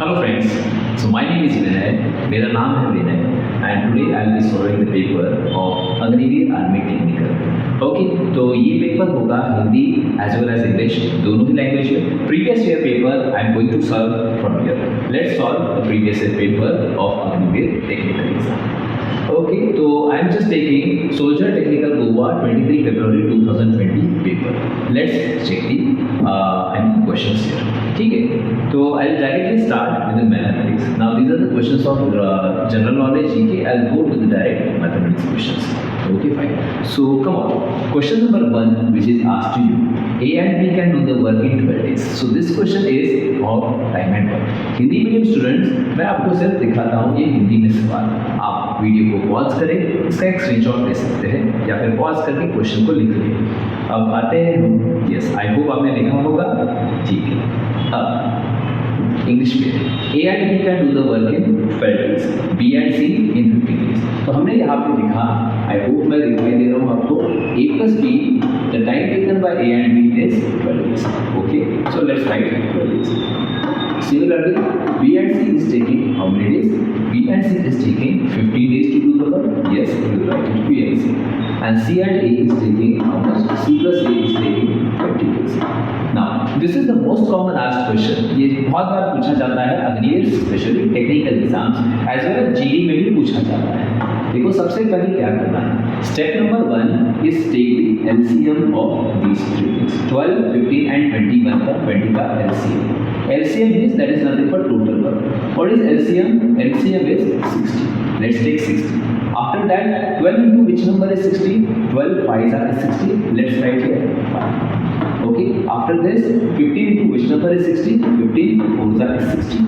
Hello friends, so my name is Vinay, मेरा नाम है Vinay and today I will be solving the paper of Agniveer army technical. Okay, तो ये पेपर होगा Hindi as well as English दोनों ही लैंग्वेज में। Previous year paper I am going to solve from here. Let's solve the previous year paper of Agniveer technical exam. Okay, तो I am just taking soldier technical Goa 23 February 2020 paper. Let's check the questions here. ठीक है, तो I will directly start with mathematics. Now these are the questions of general knowledge GK. I will go to the direct mathematics questions. Okay, fine. So come on. Question number 1, which is asked to you. A and B can do the work in 12 days. So this question is of time and work. Hindi medium students, मैं आपको सिर्फ दिखाता हूँ ये हिंदी में सवाल। आप video को पॉज करें, इसका एक स्क्रीनशॉट ले सकते हैं या फिर पॉज करके क्वेश्चन को लिख लें। अब आते हैं हम। यस, आई होप आपने लिखा होगा। ठीक है, अब इंग्लिश में A and B can do the work in 12 days, B and C in 15 days। तो हमने यहाँ पे लिखा, आई होप मैं रिप्लाई दे रहा हूँ आपको, A plus B, the time taken by A and B is 12 days। Okay, so let's write 12 days। Similarly, B and C is taking how many days? B and C is taking 15 days to do the work। Yes, you will write it B and C। And C and A is taking how much? C plus A is taking 20 days। Now, this is the most common asked question। ये बहुत बार पूछा जाता है Agniveer specially technical exams as well as GD में भी पूछा जाता है। देखो, सबसे पहले क्या करना है। Step number 1 is take the LCM of these three things. 12, 15 and 21 का 20 का LCM. LCM means that is nothing but total work. What is LCM? LCM is 60। Let's take 60। After that, 12 into which number is 60? 12 5s are 60. Let's write here 5. Okay. After this, 15 into which number is 60? 15 4s are 60.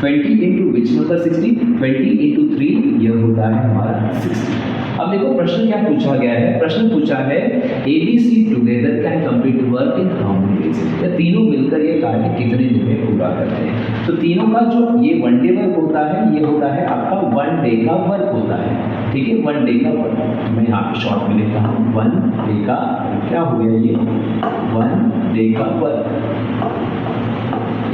20 into which number 60? 20 into 3, यह होता है हमारा 60। अब देखो प्रश्न क्या पूछा गया है। प्रश्न पूछा है ABC together can complete work in how many days. या तीनों मिलकर ये कार्य कितने दिन में पूरा करते हैं। तो तीनों का जो ये वन डे वर्क होता है, ये होता है आपका वन डे का वर्क होता है। ठीक है, वन डे का वर्क मैं यहाँ पे शॉर्ट में लिखता हूँ। वन डे का क्या हो गया, ये वन डे का वर्क,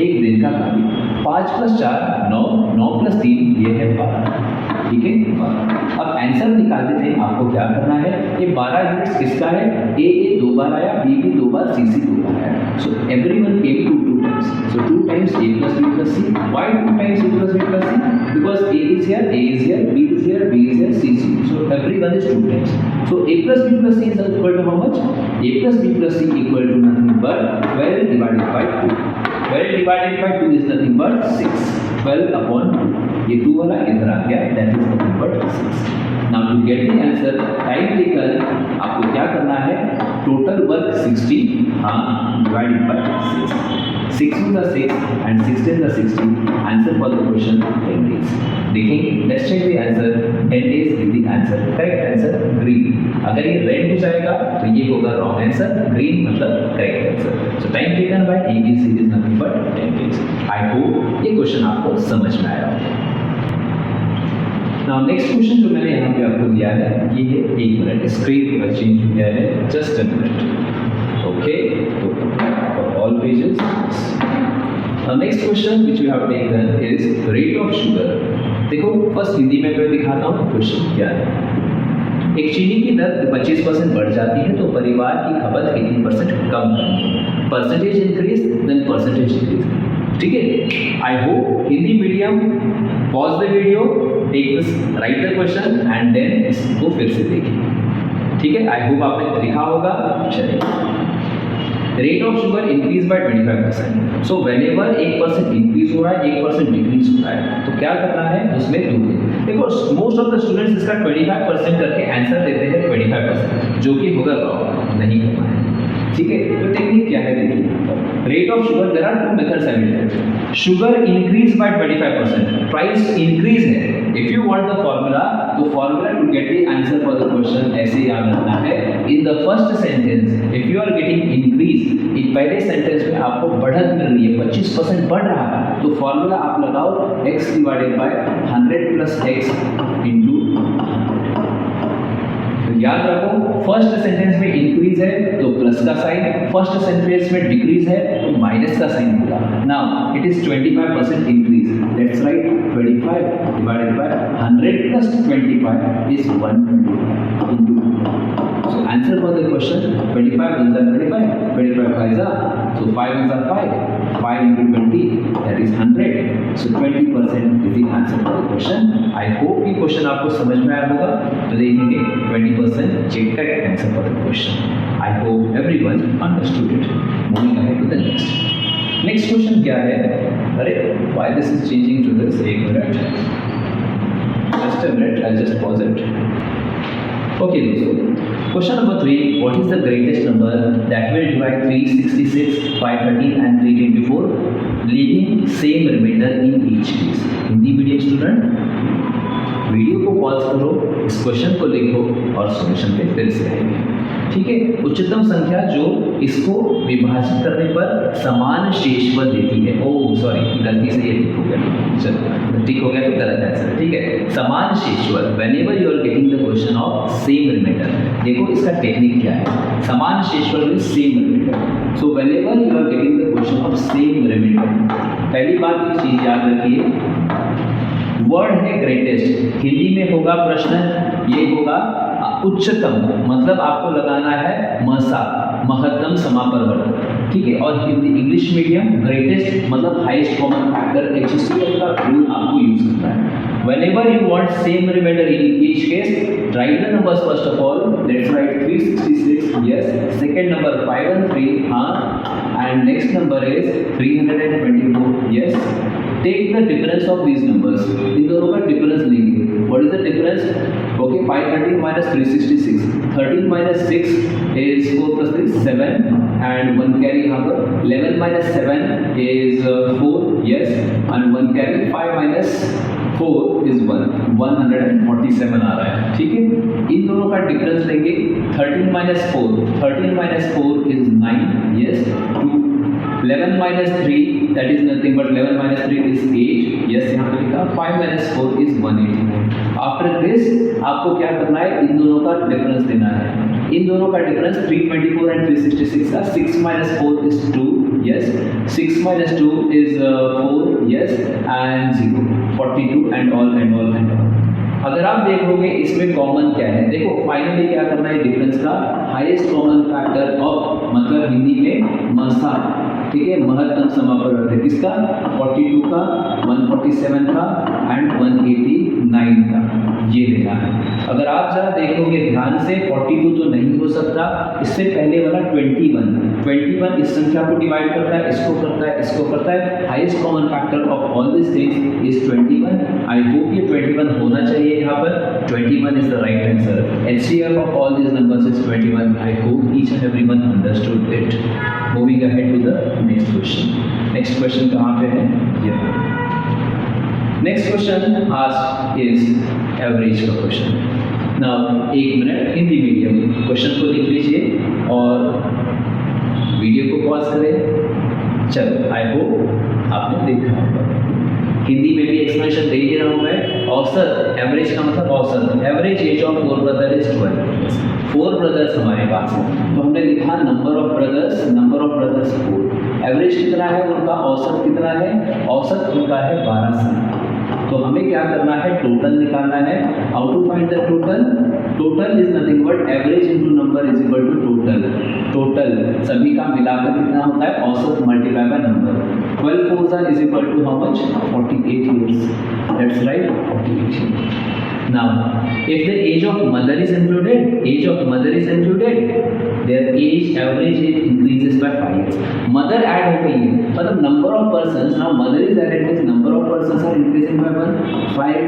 एक दिन का कार्य। 5 + 4 9, 9 + 3 ये है 12। ठीक है, 12। अब आंसर निकालते थे, आपको क्या करना है, ये 12 यूनिट्स किसका है? ए 2 बार आया, बी 2 बार, सी 2 बार आया। So everyone came to 2 times। So 2 times A plus B plus C। Why 2 times A plus B plus C? Because A is here, B is here, B is here, C is here। So everyone is 2 times। So A plus B plus C is equal to how much? A plus B plus C equal to nothing but 12 divided by 2। 12 divided by 2 is nothing but 6। 12 upon 2, ये 2 वाला इधर आ गया, that is nothing but 6। Now to get the answer, time taken आपको क्या करना है, total work 60 divided by 6। 6 to the 6 and 6 to the 60। Answer for the question 10 days। देखेंगे, let's check the answer। 10 days is the answer। Correct answer green। अगर ये red हो जाएगा तो ये होगा रॉन्ग आंसर, ग्रीन मतलब correct answer. So time taken by ABC is nothing but 10 days। I hope ये क्वेश्चन आपको समझ में आया होगा। नाउ नेक्स्ट क्वेश्चन जो मैंने यहाँ पे आपको दिया है, ये है 1 मिनट, स्क्रीन पूरा चेंज हो गया है, जस्ट अ मिनट। ओके, तो for all pages next question which we have taken is rate of sugar. देखो, फर्स्ट हिंदी में मैं दिखाता हूँ क्वेश्चन क्या है। एक चीनी की दर 25% बढ़ जाती है तो परिवार की खपत कितनी % कम करनी है? Percentage increase then percentage increase. ठीक है, I hope Hindi medium pause the video, take this, write the question and then इसको फिर से देखिए। ठीक है, आई होप आपने लिखा होगा। चलिए, rate of sugar increase by 25%। So whenever 1% increase हो रहा है, 1% डिक्रीज हो रहा है, तो क्या करना है, उसमें 2 दिन। देखो, मोस्ट ऑफ द स्टूडेंट्स इसका 25% करके आंसर देते हैं 25%, जो कि होगा रॉन्ग, नहीं करना है। ठीक है, तो टेक्निक क्या है देखिए। Rate of sugar, there are 2 methods available. Sugar increase by 25%, price increase है। If you want the formula, तो formula to get the answer for the question ऐसे याद रखना है। In the first sentence if you are getting increase, इन पहले sentence में आपको बढ़त मिल रही है, 25% बढ़ रहा है, तो फॉर्मूला आप लगाओ x divided by 100 + x into तो याद रखो, फर्स्ट सेंटेंस में इंक्रीज है तो प्लस का साइन, फर्स्ट सेंटेंस में डिक्रीज है तो माइनस का साइन होगा। Now it is 25% increase, let's write 25 divided by 100 plus 25 is 125 into 2. So answer for the question 25 ones are 25, 25 5s are, so 5 ones are 5, 5 into 20 that is 100. So 20% is the answer for the question. I hope ये question आपको समझ में आया होगा, तो देखेंगे 20% check correct answer for the question. I hope everyone understood it. Moving ahead to the next. Next question क्या है? अरे why this is changing to this? एक minute, just a minute, I'll just pause it. Okay, दोस्तों, question number 3. What is the greatest number that will divide 366, 513 and 324, leaving same remainder in each case? Hindi medium student, video को pause करो, इस question को लिखो और solution पे फिर से आएंगे. ठीक है, उच्चतम संख्या जो इसको विभाजित करने पर समान शेषफल देती है. ओह सॉरी, गलती से ये ठीक हो गया, चलो ठीक हो गया तो गलत आंसर. ठीक है, समान शेषफल, whenever you are getting the question of same remainder. देखो इसका टेक्निक क्या है, समान शेषफल with same remainder. So whenever you are getting the question of same remainder, पहली बात एक चीज याद रखिए, वर्ड है ग्रेटेस्ट, हिंदी में होगा प्रश्न, ये होगा उच्चतम, मतलब आपको लगाना है मसा, महत्तम समापवर्त. ठीक है, और हिंदी इंग्लिश मीडियम ग्रेटेस्ट मतलब हाईएस्ट कॉमन फैक्टर, HCF का रूल आपको यूज करना है. Whenever you want same remainder in each case, write the numbers first of all. Let's write 366, yes. Second number 513, and next number is 324, yes. Take the difference of these numbers. इन दोनों का difference लेंगे. What is the difference? Okay, 513 minus 366. 13 minus 6 is 4 plus 3 7, and 1 carry यहाँ पर. 11 minus 7 is 4, yes, and 1 carry. 5 minus 4 is 1, 147 आ रहा है. ठीक है, इन दोनों का डिफरेंस लेंगे. 13 minus 4 is 9, yes. 11 minus 3 that is nothing but 11 minus 3 is 8, yes यहाँ पे लिखा. 5 minus 4 is 189. आफ्टर दिस आपको क्या करना है, इन दोनों का डिफरेंस देना है. इन दोनों का डिफरेंस 324 एंड 366 का. 6 minus 4 is 2, yes. 6 minus 2 is 4, yes, and 0, 42 and all. अगर आप देखोगे इसमें कॉमन क्या है, देखो फाइनली क्या करना है, डिफरेंस का हाईएस्ट कॉमन फैक्टर ऑफ, मतलब हिंदी में मसा. ठीक है, महत्तम समापवर्त है किसका, 42 का, 147 का एंड 189 का, ये लेना है. अगर आप जरा देखोगे ध्यान से, 42 तो नहीं हो सकता, इससे पहले वाला 21 इस संख्या को डिवाइड करता है, इसको करता है, इसको करता है. Highest common factor of all this things is 21. I hope ये 21 होना चाहिए यहाँ पर. 21 is the right answer. HCF of all this numbers is 21. I hope each and everyone understood it. Moving ahead to the next question. Next question कहाँ पे है, ये next question asked is average का क्वेश्चन. नाउ एक मिनट, Hindi medium question को लिख लीजिए और वीडियो को पॉज करें. चलो, आई होप आपने देखा होगा. हिंदी में भी एक्सप्लेनेशन दे ही रहा हूँ मैं. औसत, एवरेज का मतलब औसत. Average age of 4 brother is 12. 4 brothers हमारे पास हैं, तो हमने लिखा नंबर ऑफ ब्रदर्स 4. एवरेज कितना है उनका, औसत कितना है, औसत उनका है 12 साल. तो हमें क्या करना है, टोटल निकालना है. How to find the total? Total is nothing but average into number is equal to total. Total सभी का मिलाकर कितना होता है, औसत multiply by number. 12 4s is equal to how much, 48 years. That's right, 48 years. Now, if the age of mother is included, their age average age increases by 5 years. Mother add हो गई है, मतलब number of persons, now mother is added means number of persons are increasing by 5,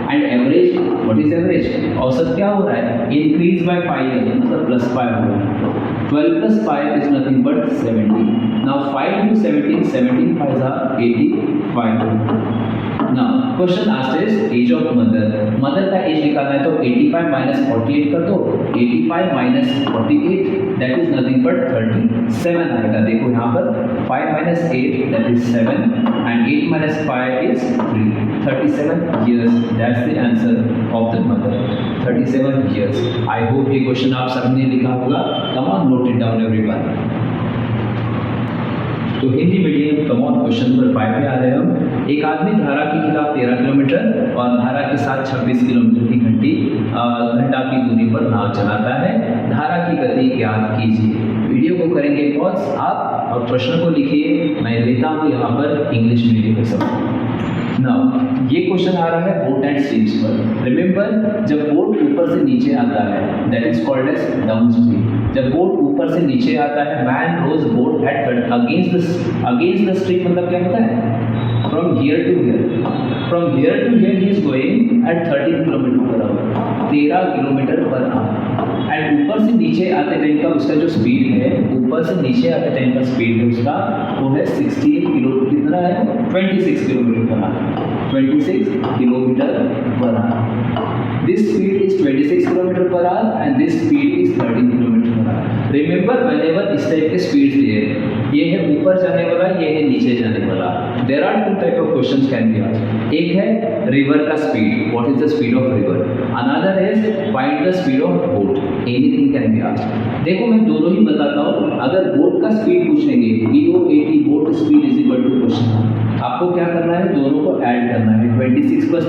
and average, what is average? औसत क्या हो रहा है, increase by 5 years, मतलब plus 5 हो रहा है. 12 plus 5 is nothing but 17. Now 5 into 17, 17 5s are 85. Now question asked is age of mother. Mother का एज निकालना है तो 85 minus 48 कर दो. 85 minus 48 that is nothing but 37 आएगा। देखो यहाँ पर 5 minus 8 that is 7 and 8 minus 5 is 3, 37 years that's the answer of the mother, 37 years। I hope ये क्वेश्चन आप सबने लिखा होगा। Come on, note it down everyone. तो Hindi medium come on question number 5 पे आ रहे हैं हम। एक आदमी धारा के खिलाफ 13 किलोमीटर और धारा के साथ 26 किलोमीटर की घंटा की दूरी पर नाव चलाता है। धारा की गति ज्ञात कीजिए। वीडियो को करेंगे पॉज आप और प्रश्न को लिखिए। मैं लेता हूँ यहाँ पर इंग्लिश मीडियम के सब। नाउ ये क्वेश्चन आ रहा है बोट एंड स्ट्रीम्स पर। रिमेंबर, जब बोट ऊपर से नीचे आता है that is called as down stream. जब बोट ऊपर से नीचे आता है, man rows boat at against the stream मतलब क्या होता है? From here to here he is going at 13 kilometre per hour, 13 kilometre per hour. And ऊपर से नीचे आते टाइम का उसका जो स्पीड है, ऊपर से नीचे आते टाइम का स्पीड है उसका, वो है 16 किलो, कितना है? 26 kilometre per our, 26 kilometre per our. This speed is 26 km per hour and this speed is 13 km per hour. Remember, whenever इस टाइप के स्पीड दिए, ये है ऊपर जाने वाला, ये है नीचे जाने वाला। There are two type of questions can be asked. एक है रिवर का speed, what is the speed of river? Another is find the speed of boat. Anything can be asked. देखो मैं दोनों ही बताता हूँ। अगर बोट का स्पीड पूछेंगे, BOAT boat speed is equal to question, आपको क्या करना है? दोनों को ऐड करना है, 26 plus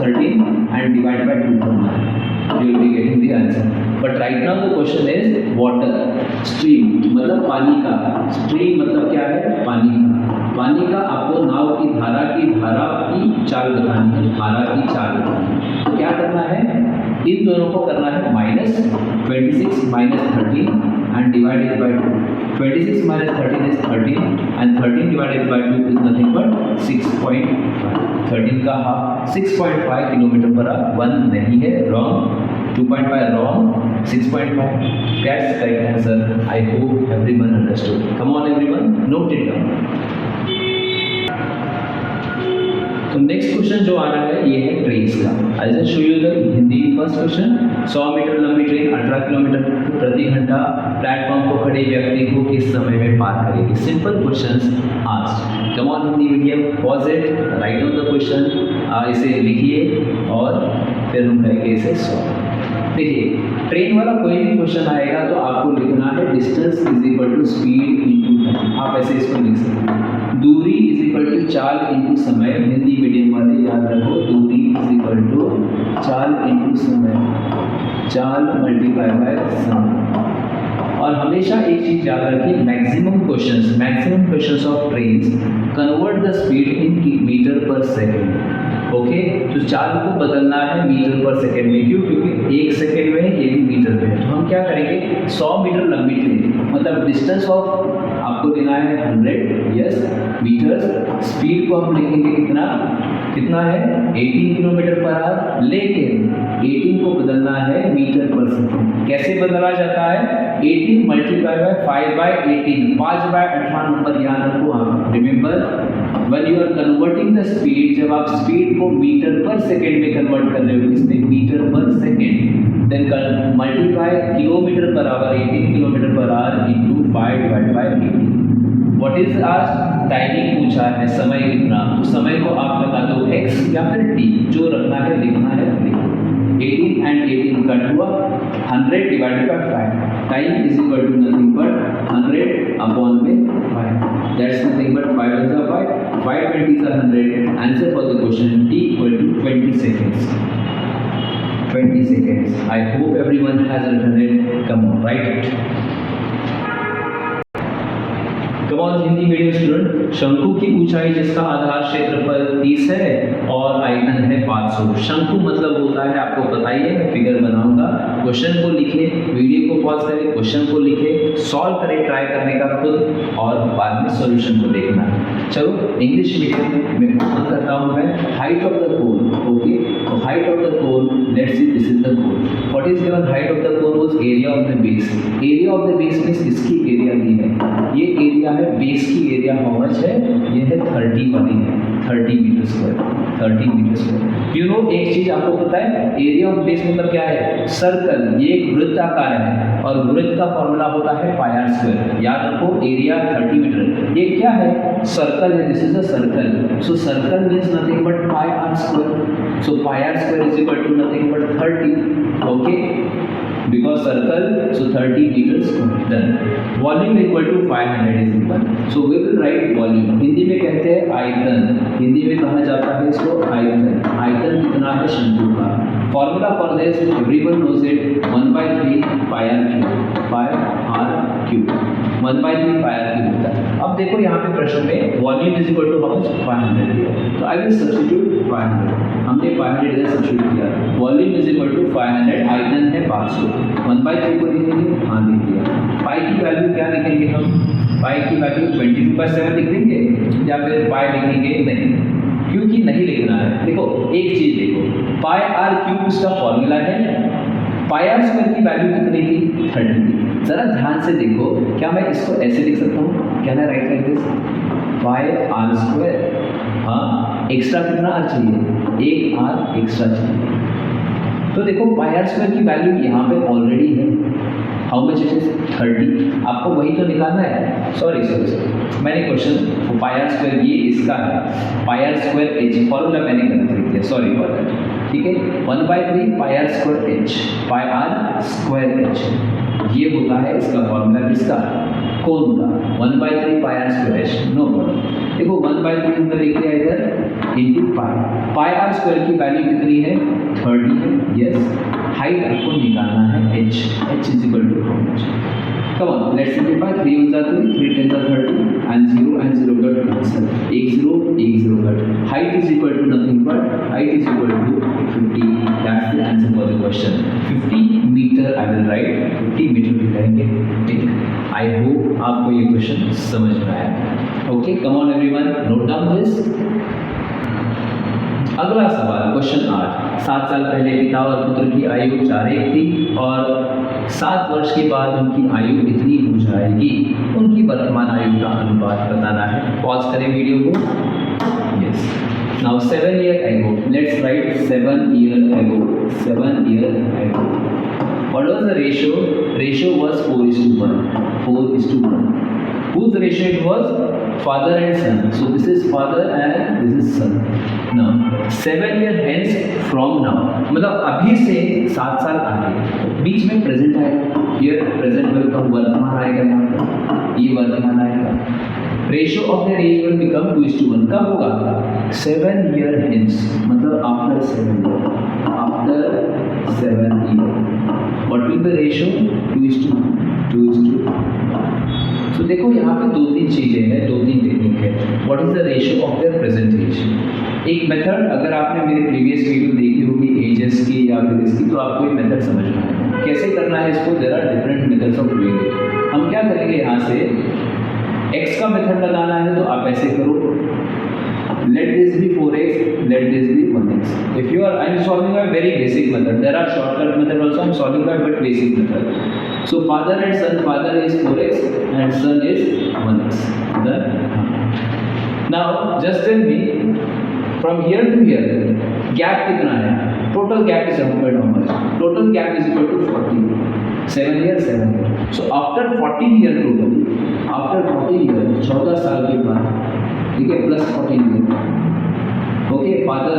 13 and divide by 2 करना है, you will be getting the answer. But right now the question is water, stream मतलब पानी का, stream मतलब क्या है? पानी का। पानी का आपको नाव की धारा की चाल बतानी है, धारा की चाल बतानी है। तो क्या करना है? इन दोनों को करना है minus 26 minus 13 and divided by 2. 26 minus 13 is 13 and 13 divided by 2 is nothing but 6.5. 13 का हाफ 6.5 किलोमीटर पर आवर। 1 नहीं है, wrong. 2.5 wrong, 6.5 that's correct answer. I hope everyone understood. Come on everyone, note it down. तो next question जो आ रहा है ये है ट्रेन्स का। I just show you the Hindi first question. 100 metre लंबी ट्रेन 18 किलोमीटर प्रति घंटा प्लेटफॉर्म को खड़े व्यक्ति को किस समय में पार करेगी? Simple questions asked. Come on Hindi medium, pause it, write down the question, इसे लिखिए और फिर हम करेंगे इसे सॉल्व। देखिए, ट्रेन वाला कोई भी क्वेश्चन आएगा तो आपको लिखना है distance is equal to speed into time. आप ऐसे इसको लिख सकते हैं। दूरी इज इक्वल टू चाल इनटू समय। हिंदी मीडियम वाले याद रखो, दूरी इज इक्वल टू चाल इनटू समय, चाल मल्टीप्लाई बाय समय। और हमेशा एक चीज याद रखिए, maximum questions of trains convert the speed in metre per second. Okay, तो चाल को बदलना है मीटर पर सेकेंड में। क्यों? क्योंकि 1 सेकेंड में है, ये भी मीटर में है। तो हम क्या करेंगे? 100 मीटर लंबी ट्रेन मतलब डिस्टेंस ऑफ आपको देना है 100 यस मीटर्स। स्पीड को हम लिखेंगे कितना है? 18 किलोमीटर पर आवर। लेकिन 18 को बदलना है मीटर पर सेकेंड। कैसे बदला जाता है? 18 multiply by 5 by 18, 5 by 18 number याद रखो आप। Remember, when you are converting the speed, जब आप स्पीड को मीटर पर सेकेंड में कन्वर्ट कर रहे हो, इसमें metre per second, then multiply kilometre per our, 18 kilometre per our into 5 divided by 18. What is asked? Timing पूछा है, समय कितना। तो समय को आप बता दो x या फिर t, जो रखना है लिखना है लिखो। 18 and 18 कट हुआ, 100 divided by 5. Time is equal to nothing but 100 upon में 5. That's nothing but 5 is a 5. 5 20s are 100. Answer for the question t equal to 20 seconds. 20 seconds. I hope everyone has written it. Come on, write it. Come on, Hindi medium student. शंकु की ऊंचाई जिसका आधार क्षेत्रफल 30 है और आयतन है 500। शंकु मतलब होता है, आपको पता ही है, मैं फिगर बनाऊंगा। क्वेश्चन को लिखे, वीडियो को पॉज करें, क्वेश्चन को लिखे, सॉल्व करें, ट्राई करने का खुद, और बाद में सॉल्यूशन को देखना। चलो इंग्लिश मीडियम में ओपन करता हूँ मैं। Height of the cone, okay, तो height of the cone, let's see this is the cone. What is given? Height of the cone was area of the base. Area of the base means इसकी area दी है, ये area है base की area. How much है? ये है 30 बनी है, 30 metre square, 30 metre square. You know एक चीज आपको पता है, एरिया ऑफ बेस मतलब क्या है? सर्कल, ये एक वृत्ताकार है और वृत्त का फॉर्मूला होता है पाई आर स्क्वायर। याद रखो एरिया 30 मीटर, ये क्या है? सर्कल है, this is a circle, so circle means nothing but pi r square, so pi r square is equal to nothing but 30, okay, because circle, so 30 meters done. Volume equal to 500 is equal, so we will write volume, Hindi में कहते हैं आयतन, हिंदी में कहा जाता है इसको आयतन। आयतन कितना है शंकु का? Formula for this everyone knows it, 1/3 pi r cube, pi r cube 1/3 pi r cube होता है। अब देखो यहाँ पे प्रश्न में volume is equal to how much? 500 दिया, तो आई विल सब्स्टिट्यूट 500, हमने 500 इधर सब्स्टिट्यूट किया, वॉल्यूम इज इक्वल टू 500, आयतन है 500, 1/3 को लिखेंगे, हाँ लिख दिया। पाई की वैल्यू क्या लिखेंगे हम? पाई की वैल्यू 22/7 लिख देंगे या फिर पाई लिखेंगे? नहीं, क्योंकि नहीं लिखना है। देखो एक चीज देखो, पाई आर क्यूब इसका फॉर्मूला है, पाई आर स्क्वायर की वैल्यू कितनी थी? 30 थी। जरा ध्यान से देखो, क्या मैं इसको ऐसे लिख सकता हूँ? Can I write like this? Pi r square, हाँ एक्स्ट्रा कितना आर चाहिए? एक आर एक्स्ट्रा चाहिए। तो देखो पाई आर स्क्वायर की वैल्यू यहाँ पे ऑलरेडी है, हाउ मच इट इज? 30, आपको वही तो निकालना है। सॉरी मैंने क्वेश्चन पाई आर स्क्वायर ये इसका है, पाई आर स्क्वायर एच, फॉर्मूला मैंने गलत लिख दिया, सॉरी फॉर दैट, ठीक है। 1/3 pi r square h, pi r square h, ये होता है इसका फॉर्मूला, किसका? कोण का। 1/3 pi r square h, no problem. देखो 1/3 हमने लिख दिया इधर into pi, pi r square की वैल्यू कितनी है? 30 है, यस। हाइट आपको निकालना है h, h is equal to how much? Come on let's simplify, 3 1 जा 3, 3 10 जा 30 and 0 got cancel, 1 0 got, height is equal to nothing but height is equal to 50, that's the answer for the question. 50 metre I will write, 50 metre लिखेंगे, ठीक। I hope आपको ये question समझ में आया। Okay, come on everyone, note down this. अगला सवाल question 8, 7 साल पहले पिता और पुत्र की आयु 4:1 थी और 7 वर्ष के बाद उनकी आयु इतनी हो जाएगी, उनकी वर्तमान आयु का अनुपात बताना है। पॉज करें वीडियो को, yes. Now 7 years ago, let's write 7 years ago, 7 years ago, what was the ratio? Ratio was 4:1, 4:1. Whose ratio it was? Father and son. So this is father and this is son. Now 7 years hence from now, मतलब अभी से 7 साल आगे, बीच में present आएगा, ये present welcome वर्तमान आएगा, यहाँ पर ये वर्तमान आएगा। Ratio of the age will become 2:1, कब होगा? 7 years hence, मतलब after 7 years, after 7 years, what will the ratio? 2:1। तो देखो यहाँ पे 2-3 चीज़ें हैं, 2-3 टेक्निक है। What is the ratio of their present age? एक मेथड, अगर आपने मेरे प्रीवियस वीडियो देखी होगी एजेस की या फिर इसकी, तो आपको ये मेथड समझना है कैसे करना है इसको। There are different methods of doing it. हम क्या करेंगे, यहाँ से x का मेथड लगाना है तो आप ऐसे करो, let this be 4x, let this be 1x. If you are, I am solving by very basic method. There are shortcut method also. I am solving by but basic method. So father and son, father is 4x and son is 1x. Done. Now just tell me from here to here gap कितना है? Total gap is how much? Total gap is equal to 40. 7 years, 7 years. So after 14 year total, after 14 year, 14 साल के बाद, ठीक है, plus 14 year, okay, father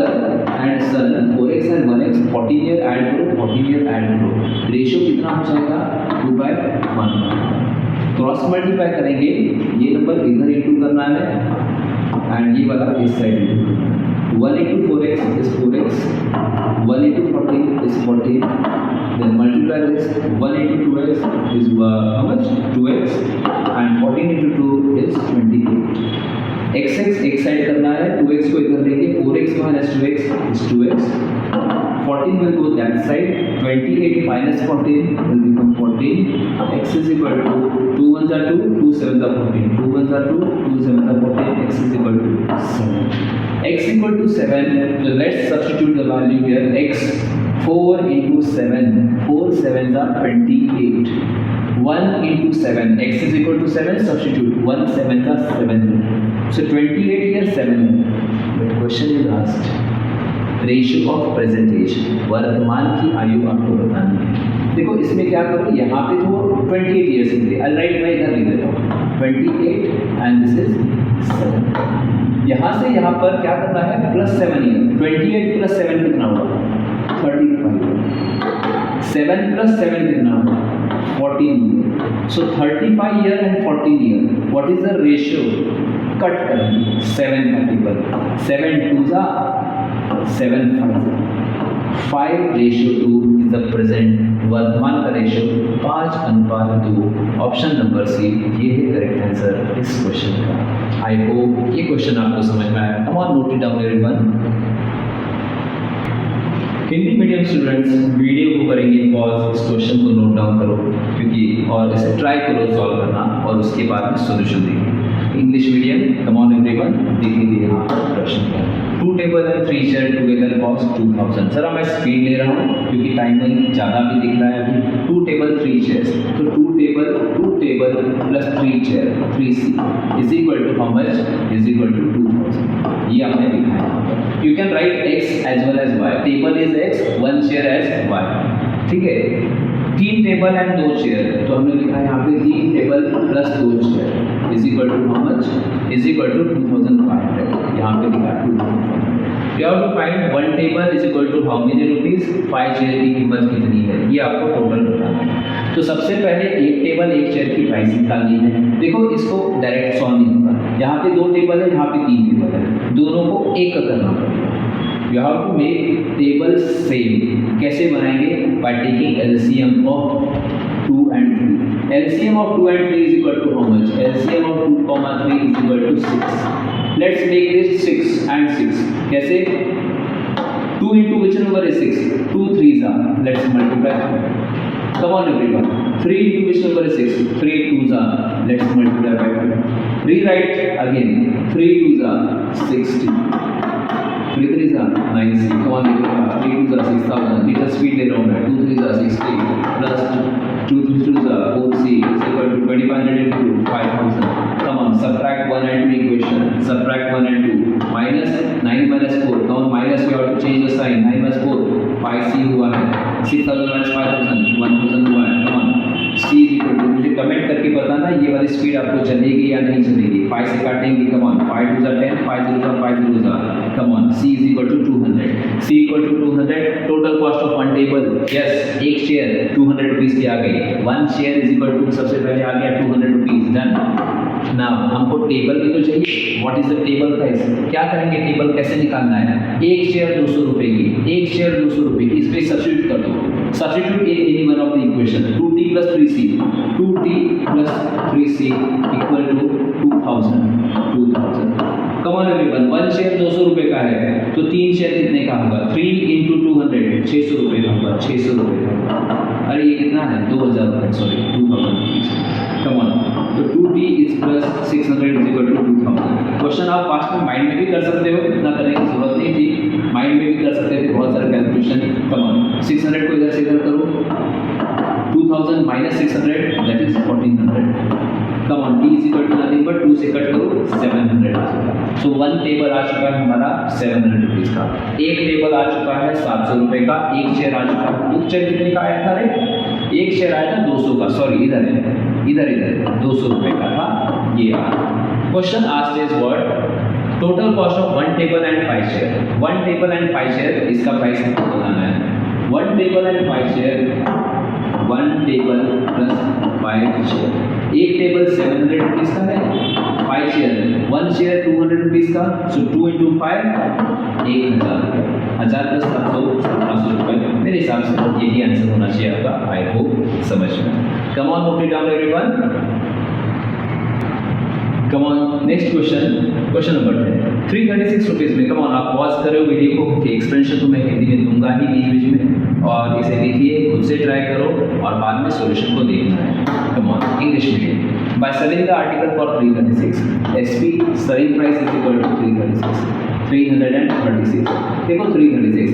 and son 4x and 1x, 14 year add करो, 14 year add करो, ratio कितना हो जाएगा? 2/1। क्रॉस मल्टीप्लाई करेंगे, ये नंबर इधर इंटू करना है एंड ये वाला इस साइड इंटू करना है। 1 into 4x is 4x, 1 into 14 is 14, then multiply this, 1 into 2x is how much? 2x, and 14 into 2 is 28। x एक साइड करना है, 2x को इधर लेके 4x minus 2x is 2x, 14 will go that side, 28 minus 14 will become 14, x is equal to 2 1s are 2, 2 7s are 14, 2 1s are 2, 2 7s are 14, x is equal to 7. X equal to 7, so let's substitute the value here, x 4 into 7, 4 7s are 28, 1 into 7, x is equal to 7, substitute 1 7s are 7, so 28 here 7, question is asked, ratio of present age, वर्तमान की आयु आपको बतानी है। देखो इसमें क्या करो, यहाँ पे तो 28 ईयर्स के लिए राइट मैं इधर लिख देता हूँ 28 एंड दिस इज 7। यहाँ से यहाँ पर क्या करना है, +7 ईयर, 28 + 7 कितना होगा 35, 7 + 7 कितना होगा 14 year. So 35 year and 14 year, what is the ratio, cut करेंगे 7 का टेबल, 7 2 7 5:2 इज द प्रेजेंट, वर्तमान का रेशियो 5:2। ऑप्शन नंबर सी ये है करेक्ट आंसर इस क्वेश्चन का। आई होप ये क्वेश्चन आपको समझ में आया। कम on, note it down everyone. Hindi medium students video को करेंगे पॉज, इस क्वेश्चन को नोट डाउन करो क्योंकि, और इसे ट्राई करो सॉल्व करना और उसके बाद में सॉल्यूशन देंगे। English medium, come on everyone, देखिए यहाँ पर प्रश्न क्या है। 2 table and 3 chair together cost 2000। Sir मैं स्पीड ले रहा हूँ क्योंकि टाइमर ज़्यादा भी दिख रहा है अभी। 2 टेबल 3 चेयर्स, तो 2 table plus 3 chair 3C is equal to how much, is equal to 2000। ये आपने लिखा है। You can write x as well as y, table is x, 1 chair as y, ठीक है। 3 टेबल एंड 2 चेयर, तो हमने लिखा है यहाँ पे 3 table plus 2 chair is equal to how much, is equal to 2500। यहाँ पे लिखा है 2000। You have to find 1 table is equal to how many rupees, 5 chair की कीमत कितनी है, ये आपको टोटल बताना है। तो सबसे पहले एक टेबल एक चेयर की प्राइस निकालनी है। देखो इसको डायरेक्ट सॉल्व नहीं होगा, यहाँ पे 2 टेबल है, यहाँ पे 3 टेबल है, दोनों को एक करना पड़ेगा। You have to make table same. कैसे बनाएंगे, by taking LCM of 2 and 3। LCM of 2 and 3 is equal to how much, LCM of 2, 3 is equal to 6। Let's make this 6 and 6। कैसे, 2 into which number is 6, 2 3s are, let's multiply। Come on everyone, 3 into which number is 6, 3 2s are, let's multiply by 2। Rewrite again, 3 2s are 60, 3 3s are 90। Come on everyone, 3 2s are 6000, little speed ले रहा हूँ मैं, 2 3s are 60 plus 2 3 2s are 4C is equal to 2500 into 5000। Come on, subtract 1 and 2 equation, subtract 1 and 2, minus 9 minus 4, now minus you have to change the sign, 9 minus 4 5C हुआ है, 6000 minus 5000 1000 हुआ है। Come on, C is equal to, मुझे comment करके बताना ये वाली speed आपको चलेगी या नहीं चलेगी। 5 से काटेंगे, come on, 5 2s are 10, 5 0s are 5 0s are, come on, C is equal to 200, C equal to 200, total cost of 1 table, yes, एक चेयर 200 रुपीज़ की आ गई, 1 चेयर इज इक्वल टू, सबसे पहले आ गया 200 रुपीज़, डन। नाउ हमको table भी तो चाहिए, what is the table price, क्या करेंगे, टेबल कैसे निकालना है, एक चेयर 200 रुपये की, एक चेयर 200 रुपये की, इस पर सब्स्टिट्यूट कर दो, substitute any one of the equation, 2t plus 3c, 2t plus 3c equal to 2000। Come on everyone, 1 share 200 रुपये का है, तो 3 शेयर कितने का होगा, 3 into 200 600 रुपये का होगा, 600 रुपये का होगा। अरे ये कितना है, 2000 रुपये, सॉरी 2000 रुपीज़। कम ऑन, तो 2t is plus 600 is equal to 2000। Question आप फास्ट में माइंड में भी कर सकते हो, इतना करने की जरूरत नहीं थी, माइंड में भी कर सकते थे, बहुत सारे कैलकुलेशन। कम ऑन, 600 को इधर से इधर करो, 2000 minus 600 that is 1400। Come on, t is equal to nothing but 2 से कट करो 700 आ चुका। सो 1 टेबल आ चुका है हमारा 700 रुपीज़ का, एक टेबल आ चुका है 700 रुपये का, एक चेयर आ चुका है, एक चेयर कितने का आया था रे, एक चेयर आया था 200 का, सॉरी इधर है, इधर 200 रुपये का था ये। Question asked is what, total cost of 1 table and 5 chair, 1 table and 5 chair, इसका प्राइस हमको बताना है। 1 table and 5 chair, 1 table plus 5 chair, एक टेबल 700 रुपीज़ का है, 5 चेयर 1 चेयर 200 रुपीज़ का, सो 2 into 5 1000 रुपये, 1000 प्लस 700 रुपये, मेरे हिसाब से यही आंसर होना चाहिए आपका। आई होप समझ में। कम on, note it down everyone. Come on, next question, question number 10, 336 rupees में। कम ऑन, आप पॉज करो वीडियो को, कि एक्सप्लेनेशन तो मैं हिंदी में दूंगा ही बीच बीच में, और इसे देखिए, खुद से ट्राई करो और बाद में सॉल्यूशन को देखना है। Come on, English medium, by selling the article for 336, SP selling price is equal to 336। देखो 336,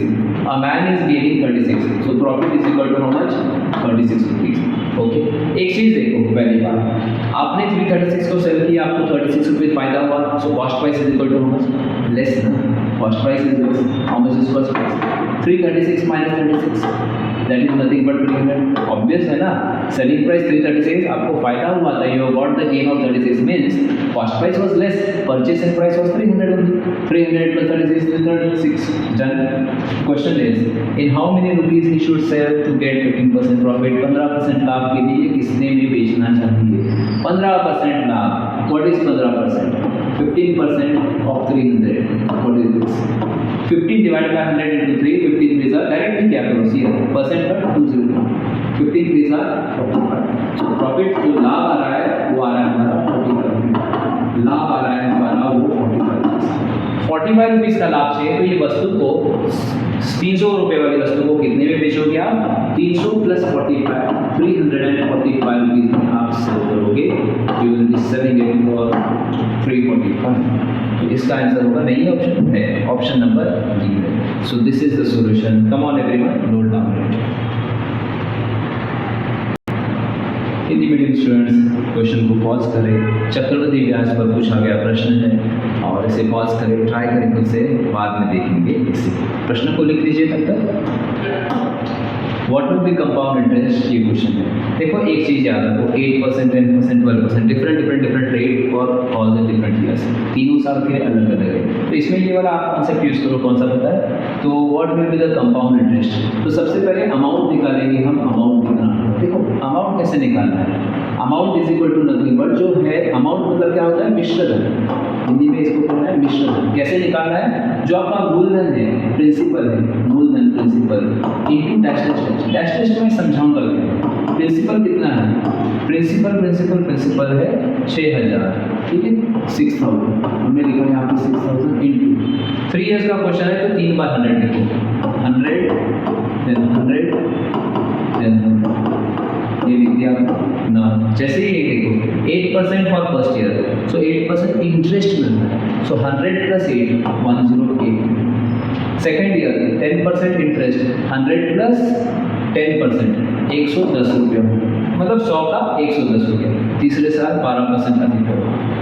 a man is gaining 36, so profit is equal to how much, 36 rupees. Okay, एक चीज़ देखो, पहली बात, आपने 336 को सेल किया, आपको 36 रुपये फायदा हुआ, so cost price is equal to how much, less ना, Cost price is less. How much is cost price? 336 minus 36. That is nothing but 300. Obvious है ना, selling price 336, आपको फायदा हुआ था, you got the gain of 36 means cost price was less, purchasing price was 300 only. 300 plus 36 is 36. Done. Question is, in how many rupees he should sell to get 15% profit? 15% लाभ के लिए किसने भी बेचना चाहिए? 15% लाभ. What is 15%? 15% of 300. What is this? 15 divided by 100 into 3. 15 3s are directly क्या करो here. Percent पर 20. 15 3s are 45. So profit जो लाभ आ रहा है वो आ रहा है हमारा 45. लाभ आ रहा है हमारा वो 45 रुपीज़ का लाभ से तो ये वस्तु को 300 रुपये वाली वस्तु को कितने में बेचोगे आप? 300 प्लस 45 345 रुपीज़ में आप सेल करोगे. You will be selling it for 345. तो इसका आंसर होगा नहीं ऑप्शन है, ऑप्शन नंबर डी है. So this is the solution. Come on everyone, note down it. Hindi medium students question को पॉज करें. चक्रवृद्धि ब्याज पर पूछा गया प्रश्न है और इसे पॉज करें, ट्राई करें खुद से, बाद में देखेंगे इसे. प्रश्न को लिख लीजिए तब तक. What will be compound interest, ये क्वेश्चन है. देखो एक चीज़ याद रखो, 8%, 10%, 12%, different rate for all the different years. तीनों साल के अलग अलग है. तो इसमें ये वाला आप कॉन्सेप्ट यूज़ करो. कौन सा पता है? तो what will be the compound interest. तो सबसे पहले अमाउंट निकालेंगे हम. अमाउंट निकालना, देखो अमाउंट कैसे निकालना है. Amount is equal to nothing but जो है अमाउंट मतलब क्या होता है? मिश्र धन. हिंदी में इसको कहना है मिश्र धन. कैसे निकालना है? जो आपका मूलधन है, प्रिंसिपल है, मूलधन principal into dash dash. Dash dash में समझाऊंगा. प्रिंसिपल कितना है? प्रिंसिपल है 6000. ठीक है, 6000 हमने लिखा है यहाँ पे 6000 इंटू 3 इयर्स का क्वेश्चन है तो 3 बार 100 लिखो. 100 देन 100 देन 100. ये लिख दिया ना. जैसे ही ये देखो 8% for first year, so 8% interest मिलता है. सो 100 plus 8 108. Second year 10% interest, 100 plus 10% 110 रुपये, मतलब 100 का 110 रुपये. तीसरे साल 12% अधिक हो,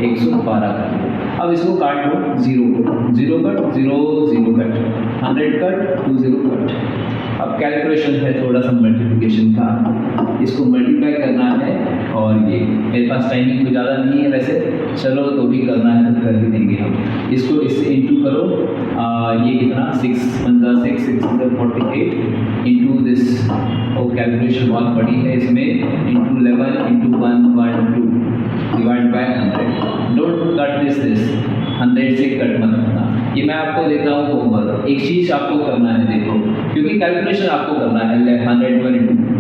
112 का. अब इसको काट लो. 0 कट 0 कट 100 कट 20 कट. अब कैलकुलेशन है थोड़ा सा मल्टीप्लिकेशन का, इसको मल्टीप्लाई करना है. और ये मेरे पास टाइमिंग तो ज़्यादा नहीं है वैसे, चलो तो भी करना है तो कर ही देंगे हम. इसको इससे इंटू करो. ये कितना 6 15 6 6 48 इंटू दिस. और कैलकुलेशन बहुत बड़ी है इसमें. Into 11 into 1 1 2 divide by 100. Don't cut this 100 से कट मत करना. ये मैं आपको देता हूँ होमवर्क. एक चीज़ आपको करना है, देखो क्योंकि कैलकुलेशन आपको करना है. 100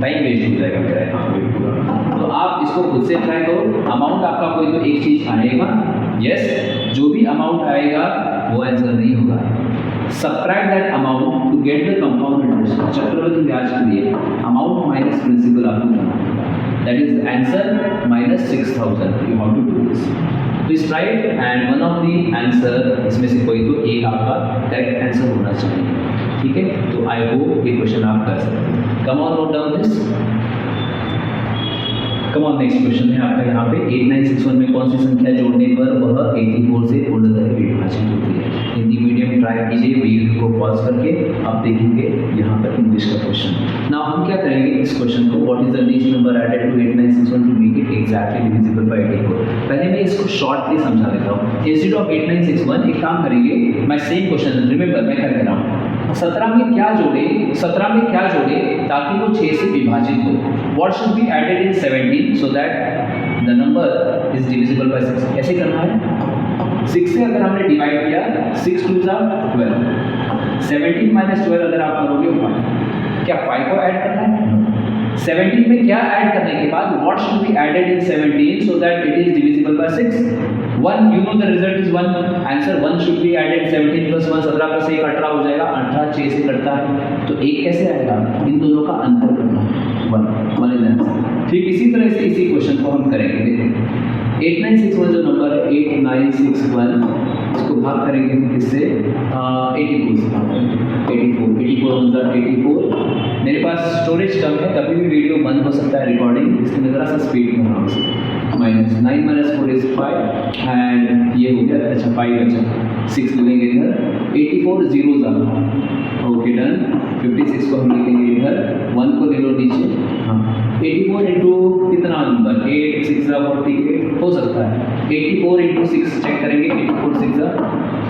टाइम वेस्ट हो जाएगा मेरा यहाँ पे पूरा. तो आप इसको खुद से ट्राई करो. अमाउंट आपका कोई तो एक चीज़ आएगा. यस, जो भी अमाउंट आएगा वो आंसर नहीं होगा. Subtract that amount to get the compound interest. चक्रवृद्धि ब्याज के लिए अमाउंट माइनस प्रिंसिपल आपको करना होगा. That is answer minus 6000. You have to do this. Please write and one of the answer इसमें से कोई तो एक आपका करेक्ट आंसर होना चाहिए. ठीक है, तो आई होप ये क्वेश्चन आप कर सकते हैं. कम on, note down this. Come on, next question है आपका यहाँ पे. 8961 में कौन सी संख्या जोड़ने पर वह 84 से पूर्णतः विभाजित होती है. हिंदी मीडियम ट्राई कीजिए वीडियो को पॉज करके. आप देखेंगे यहाँ पर इंग्लिश का क्वेश्चन. नाउ हम क्या करेंगे इस क्वेश्चन को. What is the least number added to 8961 to make it exactly divisible by 84. पहले मैं इसको शॉर्टली समझा देता हूँ. इंस्टेड ऑफ 8961 एक काम करेंगे. मैं सेम क्वेश्चन रिमेंबर मैं क्या कर रहा हूँ. 17 में क्या जोड़े ताकि वो 6 से विभाजित हो. What should be added in 17 so that the number is divisible by 6. कैसे करना है? 6 से अगर हमने डिवाइड किया 6 2 12. 17 माइनस 12 अगर आप करोगे 1. क्या 5 को ऐड करना है? 17 में क्या ऐड करने के बाद what should be added in 17 so that it is divisible by 6? 1. You know the result is 1. Answer 1 should be added. 17 plus 1 17 plus 1 18 हो जाएगा. 18 6 से कटता है तो 1 कैसे आएगा? इन दोनों का अंतर करना. 1 इज आंसर. ठीक इसी तरह से इसी क्वेश्चन को हम करेंगे. देखो 8961 जो नंबर है 8961 इसको भाग करेंगे हम किससे? 84 से भाग करेंगे. 84 मेरे पास स्टोरेज कम है, कभी भी वीडियो बंद हो सकता है रिकॉर्डिंग, इसकी मैं ज़रा सा स्पीड में बनाऊँ. -9 - 4 is 5 एंड ये हो गया. अच्छा 5 अच्छा 6 लिखेंगे इधर, 84 जीरोज आ, ओके डन। 56 को हम लिखेंगे इधर, 1 को ले लो नीचे, हाँ 84 इंटू कितना नंबर, 8 6 48 हो सकता है, 84 इंटू 6 चेक करेंगे, 84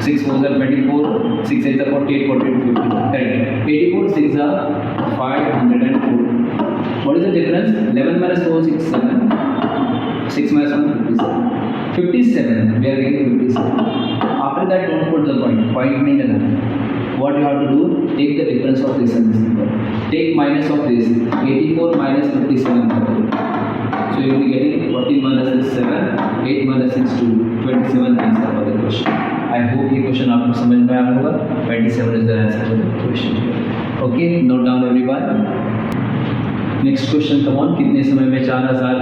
6 4 24, 6 8 48 48 50, correct. 84 6 504, what is the difference, 11 minus 4 6 7, 6 minus 1 57, we are getting 57. After that don't put the point नहीं लगाना, what you have to do, take the difference of this and this number, take minus of this, 84 minus 57, so you will be getting 14 minus 7, 8 minus 6 2, 27 answer for the question. I hope ये question आपको समझ में आया होगा, 27 is the answer for the question. Okay, note down everyone. Next question come on, कितने समय में 4,000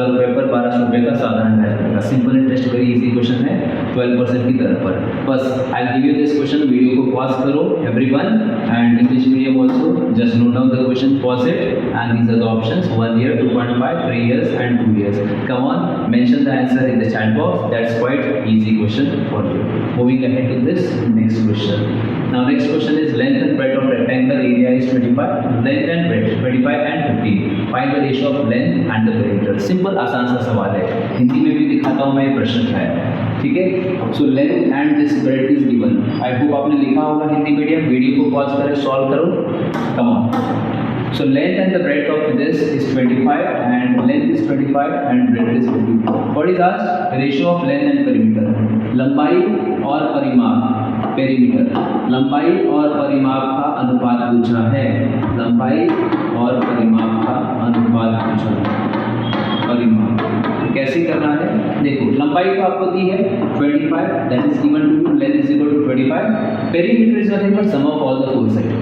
रुपये पर 1200 रुपये का साधारण ब्याज लगेगा। Simple interest, very easy question है, 12% की दर पर। बस I give you this question, video को पॉज करो everyone, and English medium also just note down the question, pause it, and these are the options, 1 year, 2.5, 3 years and 2 years. Come on, mention the answer in the chat box. That's quite easy question for you. Moving ahead to this next question. Now next question is length and breadth of rectangle area is 25, length and breadth 25 and 15. Find the ratio of length and the perimeter. Simple आसान सा सवाल है, हिंदी में भी दिखाता हूँ मैं ये प्रश्न क्या है, ठीक है। So length and this breadth is given, I hope आपने लिखा होगा हिंदी मीडियम, वीडियो को पॉज करें, सॉल्व करो, come on. So length and the breadth of this is 25 and length is 25 and breadth is 50. What is asked? Ratio of length and perimeter. लंबाई और परिमाप, perimeter, लंबाई और परिमाप का अनुपात पूछा है, लंबाई और परिमाप का अनुपात पूछा है, परिमाप कैसे करना है, देखो लंबाई तो आपको दी है 25, that is given to you, length is equal to 25, perimeter is nothing but sum of all the four sides,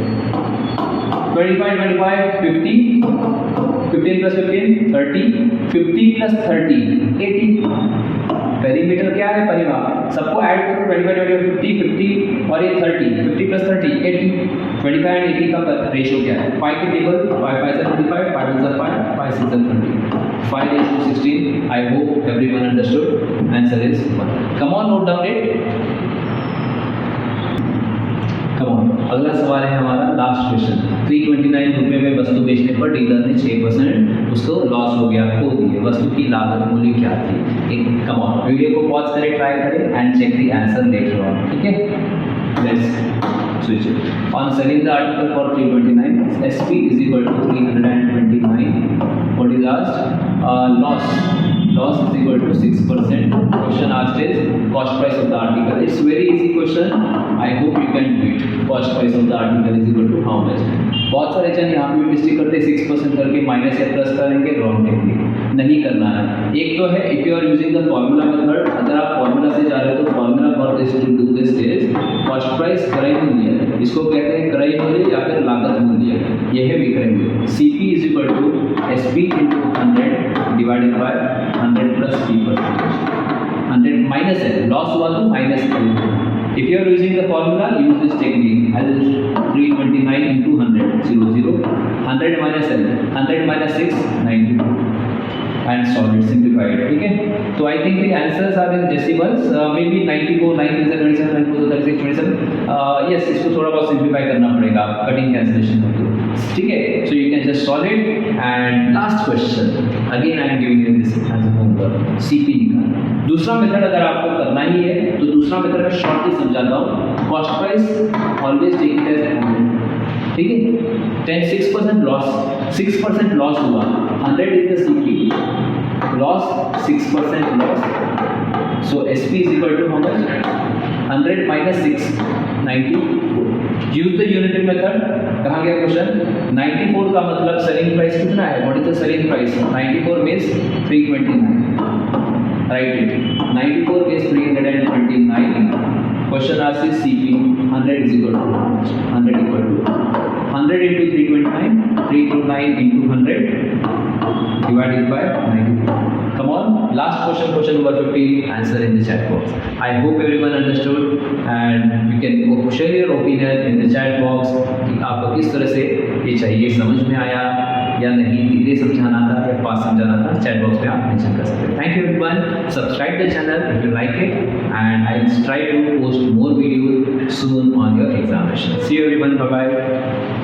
25 25 50, 15 plus 15 30, 50 plus 30 80, perimeter क्या है, परिमाप, सबको ऐड करो, 25 25 50 50 और ये 30, 50 plus 30 80, 25 and 80 का रेशियो क्या है, 5 के table, 5 5 25, 5 1 5, 5 6 30, 5:16. I hope everyone understood. Answer is 1. Come on, note down it. Come on. अगला सवाल है हमारा लास्ट क्वेश्चन। 329 रुपये में वस्तु बेचने पर डीलर ने 6% उसको लॉस हो गया, खो दिए, वस्तु की लागत मूल्य क्या थी। एक कम ऑन, वीडियो को पॉज करें, ट्राई करें and check the answer later on, ठीक है। Let's switch it. On selling the article for 329, SP is equal to 329. What is asked? Loss is equal to 6%. Question asked is cost price of the article. It's very easy question. I hope you can do it. Cost price of the article is equal to how much? बहुत सारे जन यहाँ पे mistake करते हैं, 6% करके minus या plus करेंगे, रॉन्ग टेक्निक नहीं करना है। एक तो है if you are using the formula method, अगर आप फॉर्मूला से जा रहे हो तो formula for this to do this is cost price क्रय मूल्य, इसको कहते हैं क्रय मूल्य या फिर लागत मूल्य, यह है विक्रय मूल्य। CP is equal to SP into 100 divided by 100 plus P%, 100 minus है, लॉस हुआ तो माइनस करेंगे। If you are using the formula, use this technique. L 329 into 100, 0 100 minus L, 100 minus 6 92 and solve it, simplify it, ठीक है। तो I think the answers are in decimals, maybe 94 9 is 27 9 is 36 27, yes इसको थोड़ा बहुत simplify करना पड़ेगा, cutting cancellation होती है, ठीक है। So you can just solve it and last question again I am giving you this as a homework, CP निकालना। दूसरा मेथड अगर आपको करना ही है तो दूसरा मेथड का शॉर्टली समझाता हूँ। Cost price always take it as 100, ठीक है। 6% लॉस हुआ, 100 is the CP, loss 6% loss, so SP is equal to how much, 100 minus 6 94। Use the unitary method. कहाँ गया क्वेश्चन, 94 का मतलब सेलिंग प्राइस कितना है, what is the selling price, 94 means 329, write it, 94 is 329. Question asks is CP, 100 is equal to 100 equal to 100 into 329, 329 into 100 divided by 94. Come on, last question, question number 15, answer in the chat box. I hope everyone understood and you can share your opinion in the chat box कि आपको किस तरह से ये चाहिए, समझ में आया या नहीं। धीरे समझाना था या फास्ट समझाना था, चैट बॉक्स में आप मेंशन कर सकते हैं। Thank you everyone, subscribe the channel if you like it and I will try to post more videos soon on your examination. See you everyone, bye bye.